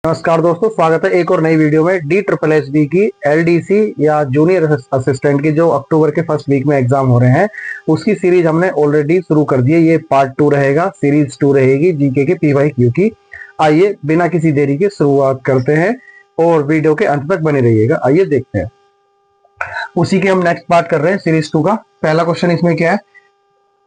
नमस्कार दोस्तों, स्वागत है एक और नई वीडियो में। DSSB की LDC या जूनियर असिस्टेंट की जो अक्टूबर के फर्स्ट वीक में एग्जाम हो रहे हैं उसकी सीरीज हमने ऑलरेडी शुरू कर दी है। ये पार्ट 2 रहेगा, सीरीज 2 रहेगी जीके के PYQ की। आइए बिना किसी देरी के शुरुआत करते हैं और वीडियो के अंत तक बने रहिएगा। आइए देखते हैं, उसी के हम नेक्स्ट पार्ट कर रहे हैं सीरीज 2 का। पहला क्वेश्चन इसमें क्या है,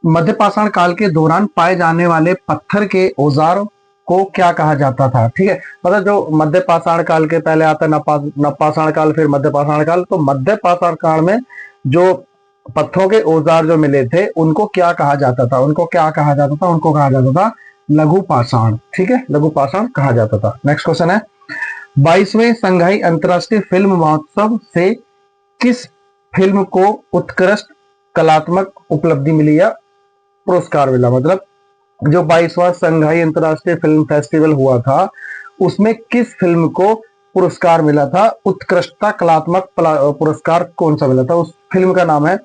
मध्य पाषाण काल के दौरान पाए जाने वाले पत्थर के औजार को क्या कहा जाता था। ठीक है, मतलब जो मध्य पाषाण काल के पहले आता है नवपाषाण काल, फिर मध्य पाषाण काल। तो मध्य पाषाण काल में जो पत्थरों के औजार जो मिले थे उनको क्या कहा जाता था, उनको कहा जाता था लघु पाषाण। ठीक है, लघु पाषाण कहा जाता था। नेक्स्ट क्वेश्चन है, 22वें संघाई अंतरराष्ट्रीय फिल्म महोत्सव से किस फिल्म को उत्कृष्ट कलात्मक उपलब्धि मिली या पुरस्कार मिला। मतलब जो 22वां संघाई अंतरराष्ट्रीय फिल्म फेस्टिवल हुआ था उसमें किस फिल्म को पुरस्कार मिला था, उत्कृष्टता कलात्मक पुरस्कार कौन सा मिला था। उस फिल्म का नाम है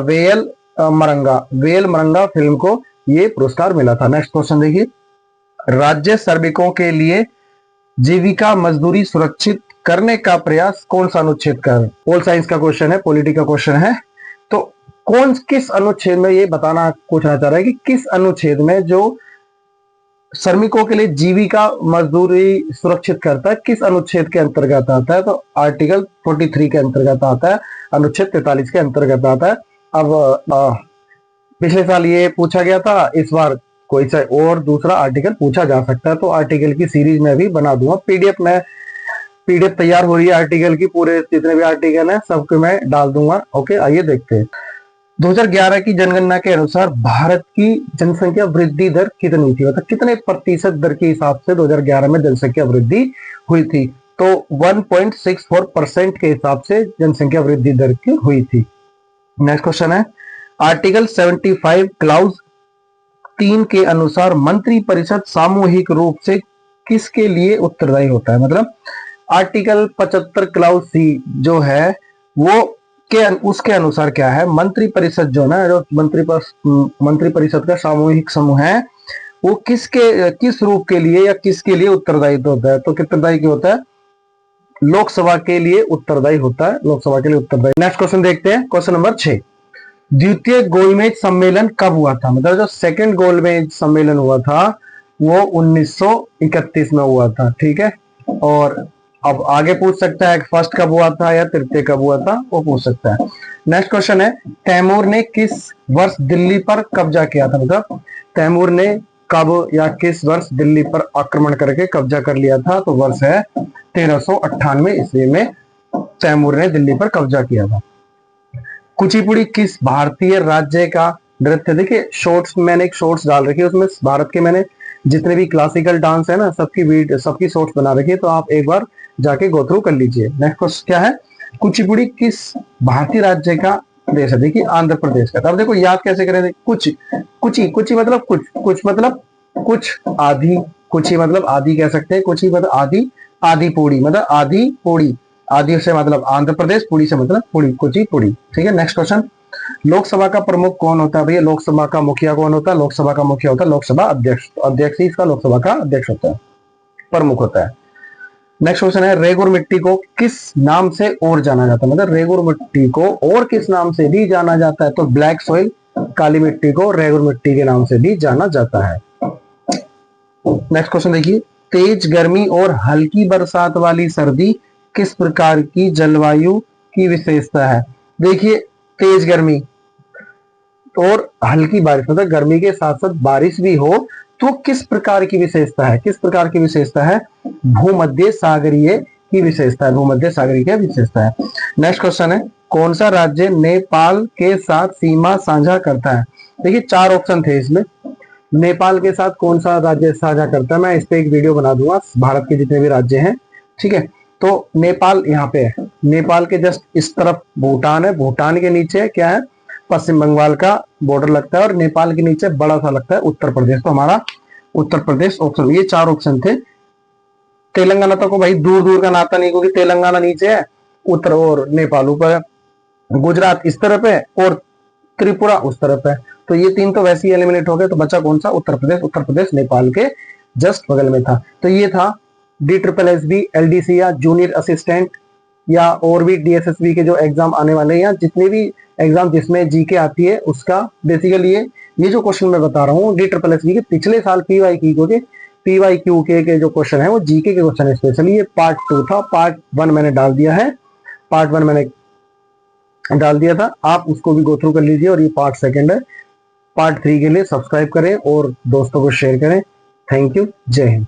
वेल मरंगा फिल्म को ये पुरस्कार मिला था। नेक्स्ट क्वेश्चन देखिए, राज्य श्रमिकों के लिए जीविका मजदूरी सुरक्षित करने का प्रयास कौन सा अनुच्छेद का है। पोल साइंस का क्वेश्चन है, पॉलिटी का क्वेश्चन है। तो किस अनुच्छेद में ये बताना पूछना चाह रहा है कि किस अनुच्छेद में जो श्रमिकों के लिए जीविका मजदूरी सुरक्षित करता है किस अनुच्छेद के अंतर्गत आता है। तो आर्टिकल 43 के अंतर्गत आता है, अनुच्छेद 43 के अंतर्गत आता है। अब पिछले साल ये पूछा गया था, इस बार कोई सा और दूसरा आर्टिकल पूछा जा सकता है। तो आर्टिकल की सीरीज में भी बना दूंगा, पीडीएफ तैयार हो रही है आर्टिकल की, पूरे जितने भी आर्टिकल है सबको मैं डाल दूंगा। ओके, आइए देखते हैं। 2011 की जनगणना के अनुसार भारत की जनसंख्या वृद्धि दर कितनी थी, मतलब कितने प्रतिशत दर के हिसाब से 2011 में जनसंख्या वृद्धि हुई थी। तो 1.64% के हिसाब से जनसंख्या वृद्धि दर की हुई थी। नेक्स्ट क्वेश्चन है, आर्टिकल 75 क्लाउज 3 के अनुसार मंत्री परिषद सामूहिक रूप से किसके लिए उत्तरदायी होता है। मतलब आर्टिकल 75 क्लाउज C जो है वो उसके अनुसार क्या है, मंत्री परिषद जो ना, जो मंत्री परिषद का सामूहिक समूह है वो किस रूप के लिए या किसके लिए उत्तरदायी होता है। तो उत्तरदायी क्या होता है, लोकसभा के लिए उत्तरदायी होता है, लोकसभा के लिए उत्तरदायी। नेक्स्ट क्वेश्चन देखते हैं, क्वेश्चन नंबर 6, द्वितीय गोलमेज सम्मेलन कब हुआ था। मतलब जो सेकंड गोलमेज सम्मेलन हुआ था वो 1931 में हुआ था। ठीक है, और अब आगे पूछ सकता है फर्स्ट कब हुआ था या तृतीय कब हुआ था, वो पूछ सकता है। नेक्स्ट क्वेश्चन है, तैमूर ने किस वर्ष दिल्ली पर कब्जा किया था। मतलब तैमूर ने कब या किस वर्ष दिल्ली पर आक्रमण करके कब्जा कर लिया था। तो वर्ष है 1398 ईस्वी में तैमूर ने दिल्ली पर कब्जा किया था। कुचिपुड़ी किस भारतीय राज्य का नृत्य। देखिए शॉर्ट्स मैंने एक शॉर्ट्स डाल रखी है, उसमें भारत के मैंने जितने भी क्लासिकल डांस है ना सबकी शॉर्ट्स बना रखी है, तो आप एक बार जाके गो थ्रू कर लीजिए। नेक्स्ट क्वेश्चन क्या है, कुचिपुड़ी किस भारतीय राज्य का देश है। देखिए आंध्र प्रदेश का। अब देखो याद कैसे करें, कुची मतलब कुछ मतलब कुछ, आधी कुची मतलब आधी कह सकते हैं, कुची मतलब आधी पूड़ी मतलब आधी पूड़ी, आदि से मतलब आंध्र प्रदेश, पुड़ी से मतलब पुड़ी, कुचिपुड़ी। ठीक है, नेक्स्ट क्वेश्चन, लोकसभा का प्रमुख कौन होता है भैया। लोकसभा का मुखिया कौन होता है। लोकसभा का मुखिया होता है लोकसभा अध्यक्ष, अध्यक्ष ही इसका लोकसभा का अध्यक्ष होता है, प्रमुख होता है। नेक्स्ट क्वेश्चन है, रेगुर मिट्टी को किस नाम से और जाना जाता है। मतलब रेगुर मिट्टी को और किस नाम से भी जाना जाता है। तो ब्लैक सॉइल, काली मिट्टी को रेगुर मिट्टी के नाम से भी जाना जाता है। नेक्स्ट क्वेश्चन देखिए, तेज गर्मी और हल्की बरसात वाली सर्दी किस प्रकार की जलवायु की विशेषता है। देखिए तेज गर्मी और हल्की बारिश, मतलब गर्मी के साथ साथ बारिश भी हो तो किस प्रकार की विशेषता है, किस प्रकार की विशेषता है, भूमध्य सागरीय की विशेषता है, भूमध्य सागरीय की विशेषता है। नेक्स्ट क्वेश्चन है, कौन सा राज्य नेपाल के साथ सीमा साझा करता है। देखिए 4 ऑप्शन थे इसमें, नेपाल के साथ कौन सा राज्य साझा करता है, मैं इस पे एक वीडियो बना दूंगा, भारत के जितने भी राज्य हैं। ठीक है, तो नेपाल यहाँ पे है, नेपाल के जस्ट इस तरफ भूटान है, भूटान के नीचे क्या है, पश्चिम बंगाल का बॉर्डर लगता है, और नेपाल के नीचे बड़ा सा लगता है उत्तर प्रदेश। तो हमारा उत्तर प्रदेश ऑप्शन, ये 4 ऑप्शन थे। तेलंगाना तो को भाई दूर दूर का नाता नहीं, क्योंकि तेलंगाना नीचे है, उत्तर और नेपाल ऊपर है, गुजरात इस तरफ है और त्रिपुरा उस तरफ है। तो ये 3 तो वैसे ही एलिमिनेट हो गए, तो बचा कौन सा, उत्तर प्रदेश। उत्तर प्रदेश नेपाल के जस्ट बगल में था। तो ये था DSSB LDC या जूनियर असिस्टेंट या और भी DSSB के जो एग्जाम आने वाले हैं या जितने भी एग्जाम जिसमें जीके आती है उसका बेसिकली ये जो क्वेश्चन मैं बता रहा हूँ DSSB के पिछले साल PYQ के जो क्वेश्चन है वो जीके के क्वेश्चन है। स्पेशली ये पार्ट 2 था, पार्ट 1 मैंने डाल दिया है, पार्ट 1 मैंने डाल दिया था, आप उसको भी गो थ्रू कर लीजिए। और ये पार्ट 2 है। पार्ट 3 के लिए सब्सक्राइब करें और दोस्तों को शेयर करें। थैंक यू, जय हिंद।